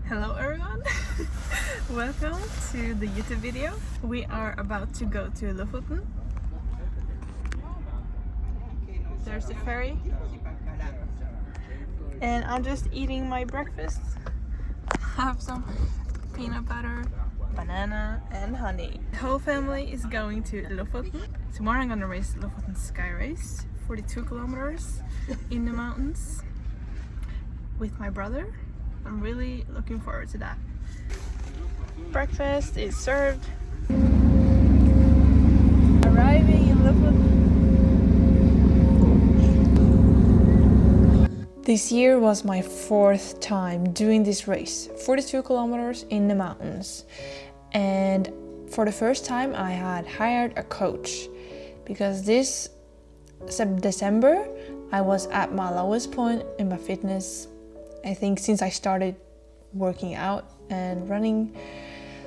Hello everyone! Welcome to the YouTube video. We are about to go to Lofoten. There's the ferry. And I'm just eating my breakfast. I have some peanut butter, banana and honey. The whole family is going to Lofoten. Tomorrow I'm gonna race Lofoten Skyrace, 42 kilometers in the mountains with my brother. I'm really looking forward to that. Breakfast is served. Arriving in Lofoten. This year was my 4th time doing this race, 42 kilometers in the mountains. And for the first time I had hired a coach because this December I was at my lowest point in my fitness, I think, since I started working out and running.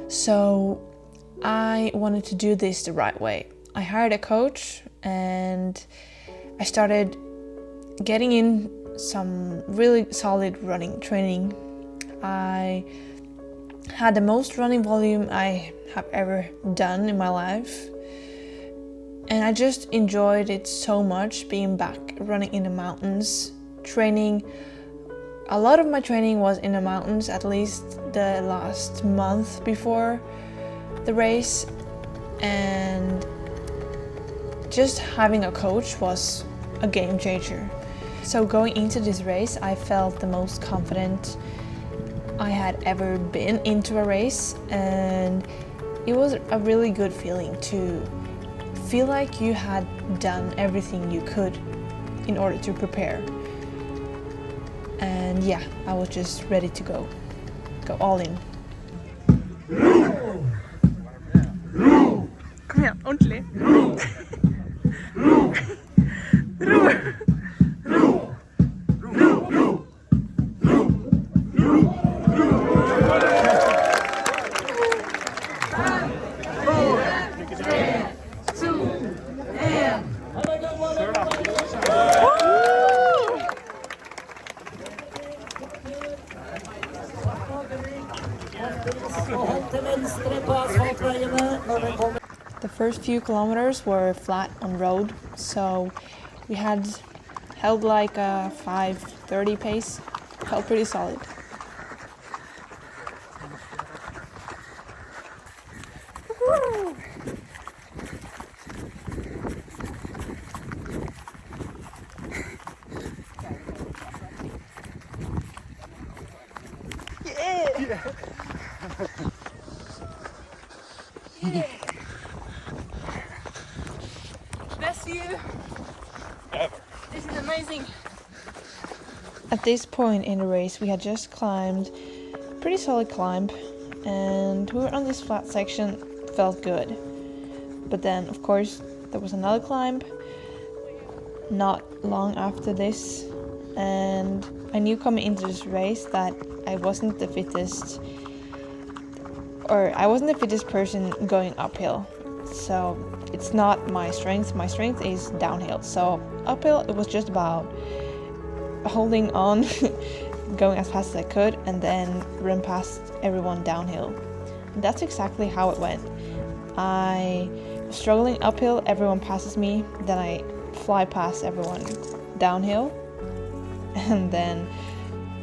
So I wanted to do this the right way. I hired a coach and I started getting in some really solid running training. I had the most running volume I have ever done in my life. And I just enjoyed it so much, being back running in the mountains, training. A lot of my training was in the mountains, at least the last month before the race, and just having a coach was a game changer. So going into this race, I felt the most confident I had ever been into a race, and it was a really good feeling to feel like you had done everything you could in order to prepare. And yeah, I was just ready to go all in. Kom igjen, ordentlig. The first few kilometers were flat on road, so we had held like a 5:30 pace. Felt pretty solid. Woo! Yeah! Yeah! Best view ever. This is amazing. At this point in the race, we had just climbed a pretty solid climb, and we were on this flat section. Felt good. But then, of course, there was another climb not long after this, and I knew coming into this race that I wasn't the fittest person going uphill. So it's not my strength. My strength is downhill. So uphill, it was just about holding on, going as fast as I could, and then run past everyone downhill. And that's exactly how it went. I was struggling uphill, everyone passes me, then I fly past everyone downhill, and then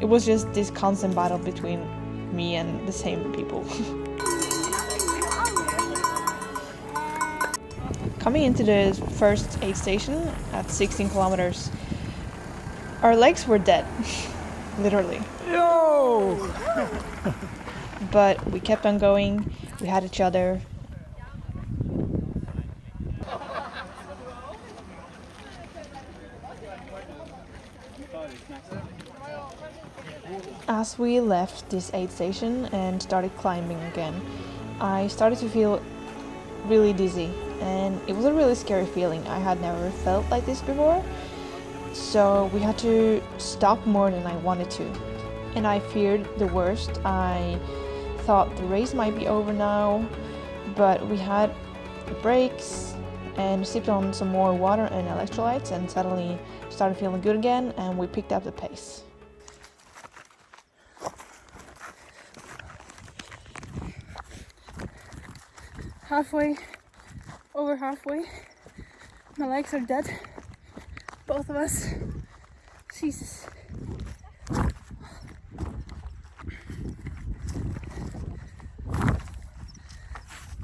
it was just this constant battle between me and the same people. Coming into the first aid station at 16 kilometers, our legs were dead, literally. Yo! But we kept on going, we had each other. As we left this aid station and started climbing again, I started to feel really dizzy, and it was a really scary feeling. I had never felt like this before, so we had to stop more than I wanted to, and I feared the worst. I thought the race might be over now, but we had breaks and sipped on some more water and electrolytes, and suddenly started feeling good again, and we picked up the pace. halfway, over halfway. My legs are dead, both of us. Jesus.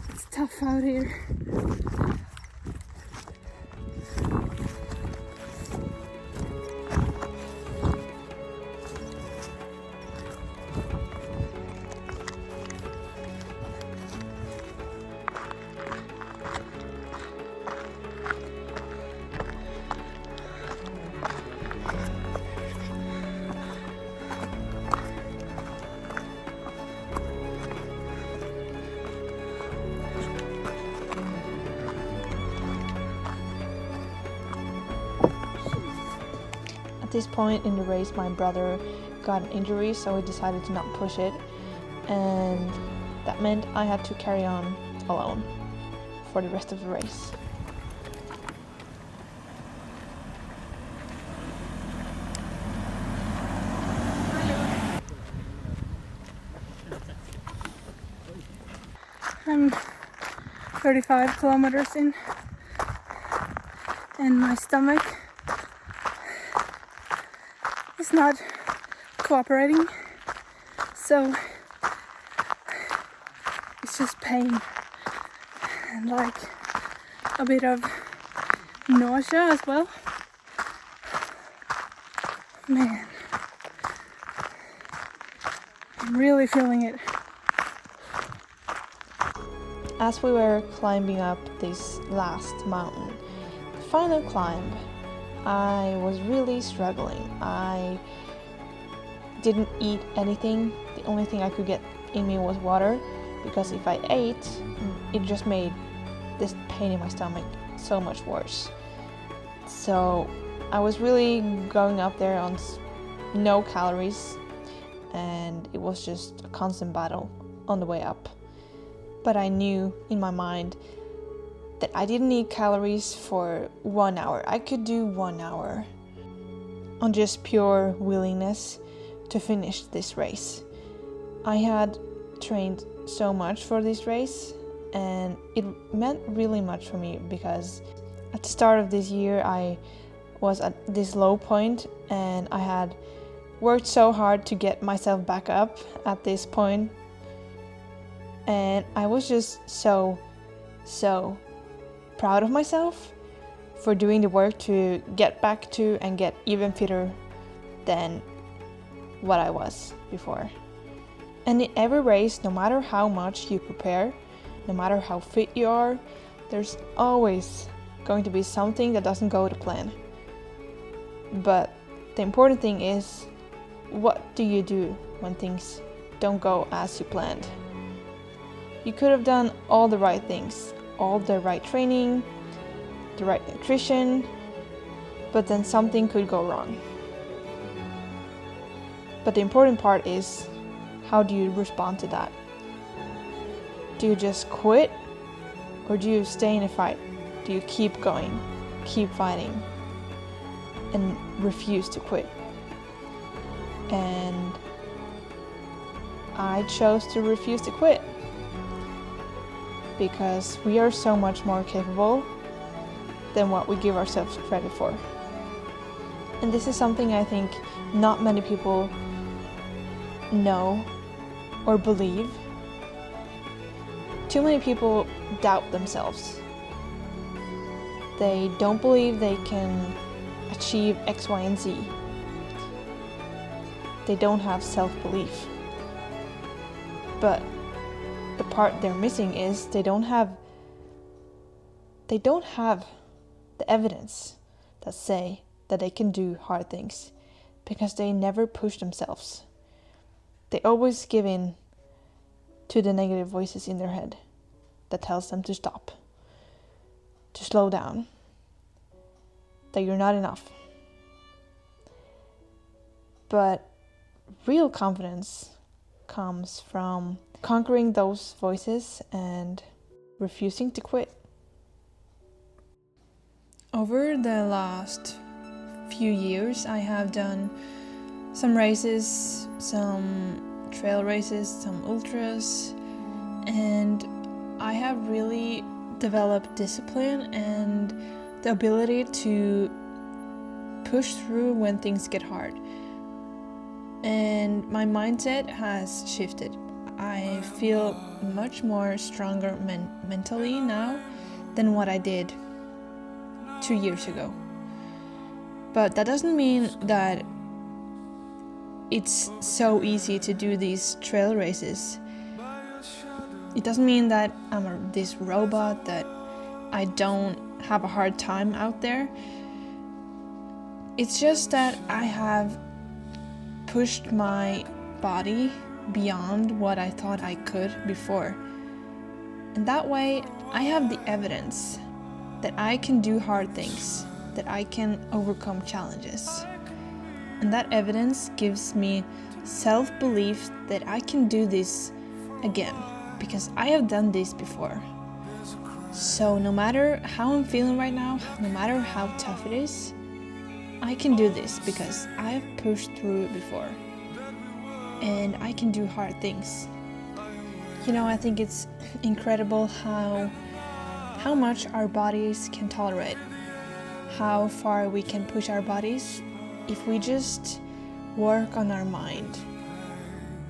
It's tough out here. At this point in the race, my brother got an injury, so he decided to not push it, and that meant I had to carry on alone for the rest of the race. I'm 35 kilometers in, and my stomach is not cooperating, so it's just pain and like a bit of nausea as well. Man, I'm really feeling it. As we were climbing up this last mountain, the final climb, I was really struggling. I didn't eat anything. The only thing I could get in me was water, because if I ate, it just made this pain in my stomach so much worse. So I was really going up there on no calories, and it was just a constant battle on the way up. But I knew in my mind that I didn't need calories for 1 hour. I could do 1 hour on just pure willingness to finish this race. I had trained so much for this race, and it meant really much for me, because at the start of this year I was at this low point, and I had worked so hard to get myself back up at this point. And I was just so proud of myself for doing the work to get back to and get even fitter than what I was before. And in every race, no matter how much you prepare, no matter how fit you are, there's always going to be something that doesn't go to plan. But the important thing is, what do you do when things don't go as you planned? You could have done all the right things, all the right training, the right nutrition, but then something could go wrong. But the important part is, how do you respond to that? Do you just quit, or do you stay in a fight? Do you keep going, keep fighting, and refuse to quit? And I chose to refuse to quit, because we are so much more capable than what we give ourselves credit for. And this is something I think not many people know or believe. Too many people doubt themselves. They don't believe they can achieve X, Y, and Z. They don't have self-belief. But the part they're missing is they don't have the evidence that say that they can do hard things, because they never push themselves. They always give in to the negative voices in their head that tells them to stop, to slow down, that you're not enough. But real confidence comes from conquering those voices and refusing to quit. Over the last few years, I have done some races, some trail races, some ultras, and I have really developed discipline and the ability to push through when things get hard. And my mindset has shifted. I feel much more stronger mentally now than what I did 2 years ago. But that doesn't mean that it's so easy to do these trail races. It doesn't mean that I'm this robot, that I don't have a hard time out there. It's just that I have pushed my body beyond what I thought I could before. And that way, I have the evidence that I can do hard things, that I can overcome challenges. And that evidence gives me self-belief that I can do this again, because I have done this before. So no matter how I'm feeling right now, no matter how tough it is, I can do this because I have pushed through it before. And I can do hard things. You know, I think it's incredible how much our bodies can tolerate, how far we can push our bodies if we just work on our mind.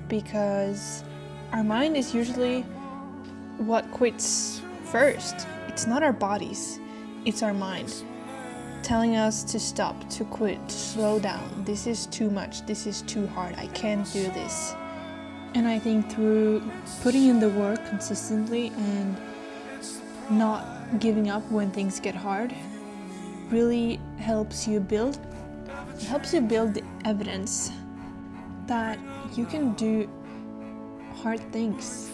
Because our mind is usually what quits first. It's not our bodies, it's our mind telling us to stop, to quit, to slow down. This is too much, this is too hard, I can't do this. And I think through putting in the work consistently and not giving up when things get hard really helps you build the evidence that you can do hard things.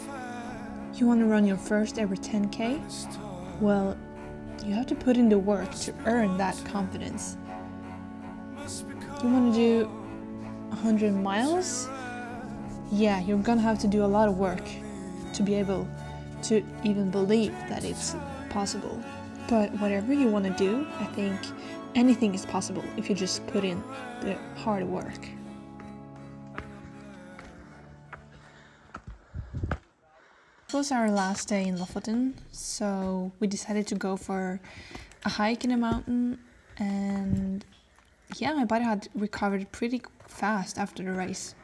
You want to run your first ever 10K? Well, you have to put in the work to earn that confidence. You want to do 100 miles? Yeah, you're gonna have to do a lot of work to be able to even believe that it's possible. But whatever you want to do, I think anything is possible if you just put in the hard work. It was our last day in Lofoten, so we decided to go for a hike in a mountain, and yeah, my body had recovered pretty fast after the race.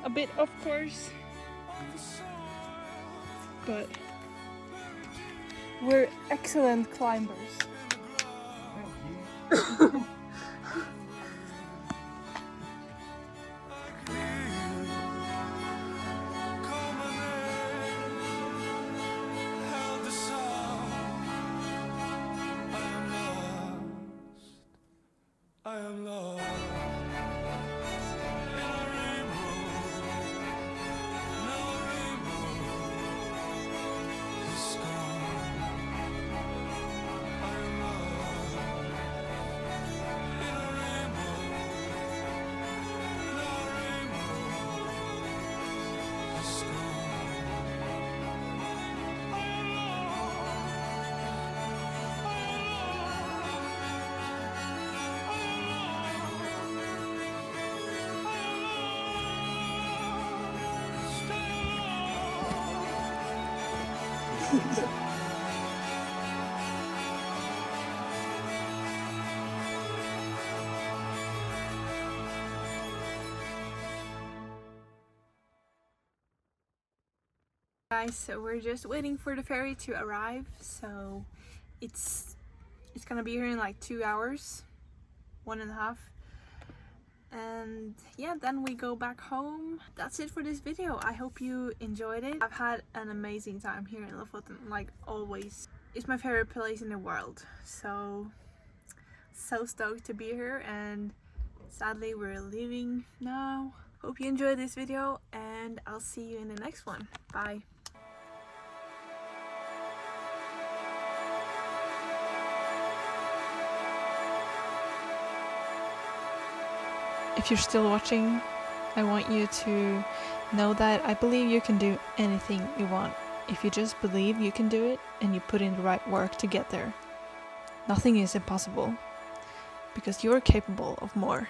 A bit, of course, but we're excellent climbers. I am lost. Guys, so we're just waiting for the ferry to arrive, so it's gonna be here in like 2 hours, 1.5, and yeah, then we go back home. That's it for this video. I hope you enjoyed it. I've had an amazing time here in Lofoten, like always. It's my favorite place in the world, so stoked to be here and Sadly, we're leaving now. Hope you enjoyed this video, and I'll see you in the next one. Bye. If you're still watching, I want you to know that I believe you can do anything you want if you just believe you can do it and you put in the right work to get there. Nothing is impossible because you're capable of more.